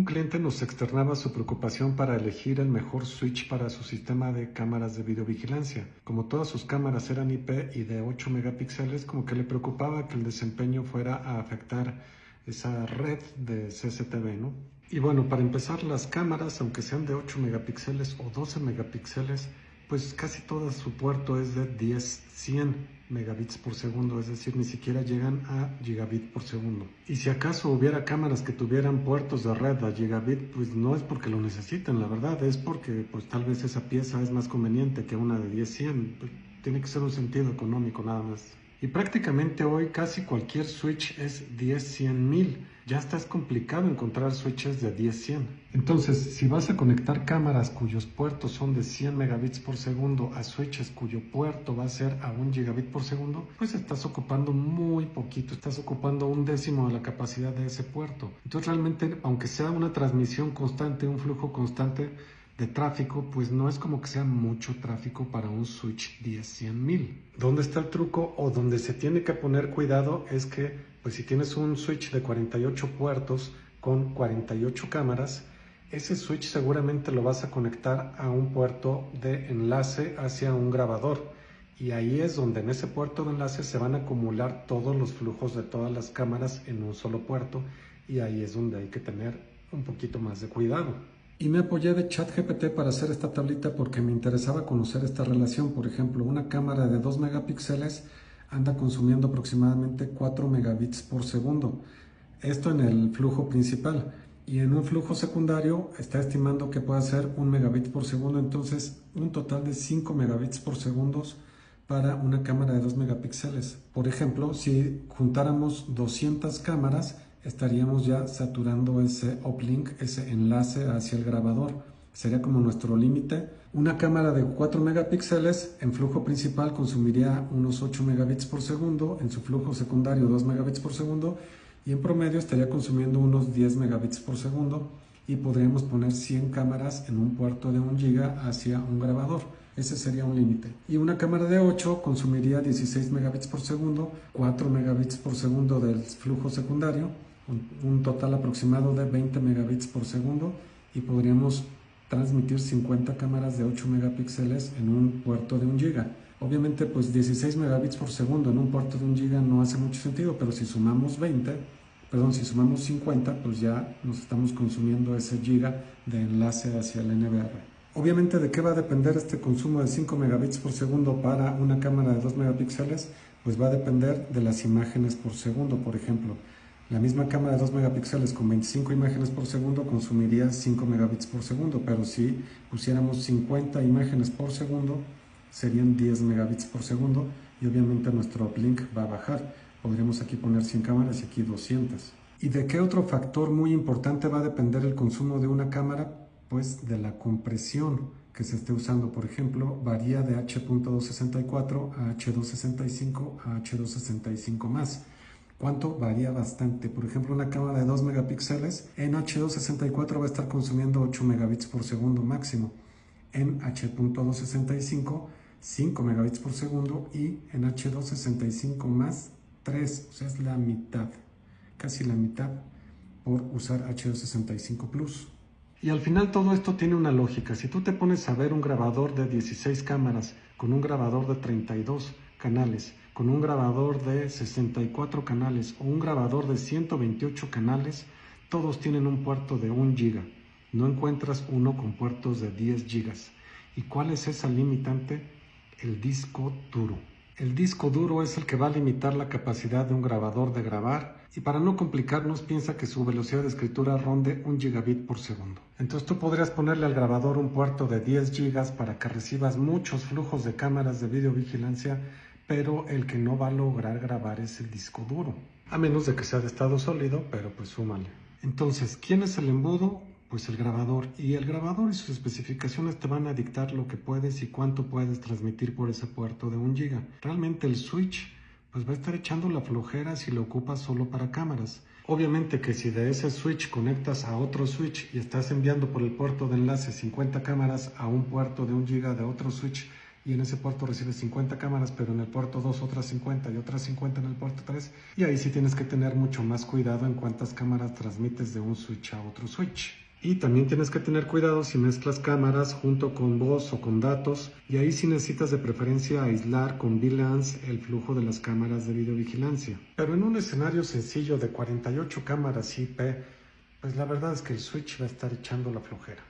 cliente nos externaba su preocupación para elegir el mejor switch para su sistema de cámaras de videovigilancia. Como todas sus cámaras eran IP y de 8 megapíxeles, como que le preocupaba que el desempeño fuera a afectar esa red de CCTV, ¿no? Y bueno, para empezar, las cámaras, aunque sean de 8 megapíxeles o 12 megapíxeles, pues casi todo su puerto es de 100 megabits por segundo, es decir, ni siquiera llegan a gigabit por segundo. Y si acaso hubiera cámaras que tuvieran puertos de red a gigabit, pues no es porque lo necesiten, la verdad, es porque pues tal vez esa pieza es más conveniente que una de 100. Pues, tiene que ser un sentido económico nada más. Y prácticamente hoy casi cualquier switch es 1001000. Ya está, es complicado encontrar switches de 100. Entonces, si vas a conectar cámaras cuyos puertos son de 100 megabits por segundo a switches cuyo puerto va a ser a 1 gigabit por segundo, pues estás ocupando muy poquito, estás ocupando 1/10 de la capacidad de ese puerto. Entonces realmente, aunque sea una transmisión constante, un flujo constante de tráfico, pues no es como que sea mucho tráfico para un switch 1001000. ¿Dónde está el truco o donde se tiene que poner cuidado? Es que, pues si tienes un switch de 48 puertos con 48 cámaras, ese switch seguramente lo vas a conectar a un puerto de enlace hacia un grabador. Y ahí es donde en ese puerto de enlace se van a acumular todos los flujos de todas las cámaras en un solo puerto. Y ahí es donde hay que tener un poquito más de cuidado. Y me apoyé de ChatGPT para hacer esta tablita porque me interesaba conocer esta relación. Por ejemplo, una cámara de 2 megapíxeles anda consumiendo aproximadamente 4 megabits por segundo. Esto en el flujo principal. Y en un flujo secundario está estimando que pueda ser 1 megabit por segundo. Entonces, un total de 5 megabits por segundo para una cámara de 2 megapíxeles. Por ejemplo, si juntáramos 200 cámaras, estaríamos ya saturando ese uplink, ese enlace hacia el grabador. Sería como nuestro límite. Una cámara de 4 megapíxeles en flujo principal consumiría unos 8 megabits por segundo, en su flujo secundario 2 megabits por segundo y en promedio estaría consumiendo unos 10 megabits por segundo y podríamos poner 100 cámaras en un puerto de 1 giga hacia un grabador. Ese sería un límite. Y una cámara de 8 consumiría 16 megabits por segundo, 4 megabits por segundo del flujo secundario, un total aproximado de 20 megabits por segundo y podríamos transmitir 50 cámaras de 8 megapíxeles en un puerto de 1 giga. Obviamente pues 16 megabits por segundo en un puerto de 1 giga no hace mucho sentido, pero si sumamos 50, pues ya nos estamos consumiendo ese giga de enlace hacia el NVR. Obviamente, ¿de qué va a depender este consumo de 5 megabits por segundo para una cámara de 2 megapíxeles? Pues va a depender de las imágenes por segundo. Por ejemplo, la misma cámara de 2 megapíxeles con 25 imágenes por segundo consumiría 5 megabits por segundo, pero si pusiéramos 50 imágenes por segundo, serían 10 megabits por segundo y obviamente nuestro uplink va a bajar. Podríamos aquí poner 100 cámaras y aquí 200. ¿Y de qué otro factor muy importante va a depender el consumo de una cámara? Pues de la compresión que se esté usando. Por ejemplo, varía de H.264 a H.265 a H.265 más. ¿Cuánto? Varía bastante. Por ejemplo, una cámara de 2 megapíxeles en H.264 va a estar consumiendo 8 megabits por segundo máximo. En H.265, 5 megabits por segundo y en H.265 más 3, o sea, es la mitad, casi la mitad por usar H.265 Plus. Y al final todo esto tiene una lógica. Si tú te pones a ver un grabador de 16 cámaras, con un grabador de 32 canales, con un grabador de 64 canales o un grabador de 128 canales, todos tienen un puerto de 1 giga. No encuentras uno con puertos de 10 gigas. ¿Y cuál es esa limitante? El disco duro. El disco duro es el que va a limitar la capacidad de un grabador de grabar y para no complicarnos piensa que su velocidad de escritura ronde 1 gigabit por segundo. Entonces tú podrías ponerle al grabador un puerto de 10 gigas para que recibas muchos flujos de cámaras de videovigilancia, pero el que no va a lograr grabar es el disco duro. A menos de que sea de estado sólido, pero pues súmale. Entonces, ¿quién es el embudo? Pues el grabador. Y el grabador y sus especificaciones te van a dictar lo que puedes y cuánto puedes transmitir por ese puerto de 1 giga. Realmente el switch pues va a estar echando la flojera si lo ocupas solo para cámaras. Obviamente que si de ese switch conectas a otro switch y estás enviando por el puerto de enlace 50 cámaras a un puerto de 1 giga de otro switch y en ese puerto recibes 50 cámaras, pero en el puerto 2 otras 50 y otras 50 en el puerto 3. Y ahí sí tienes que tener mucho más cuidado en cuántas cámaras transmites de un switch a otro switch. Y también tienes que tener cuidado si mezclas cámaras junto con voz o con datos, y ahí sí necesitas de preferencia aislar con VLANs el flujo de las cámaras de videovigilancia. Pero en un escenario sencillo de 48 cámaras IP, pues la verdad es que el switch va a estar echando la flojera.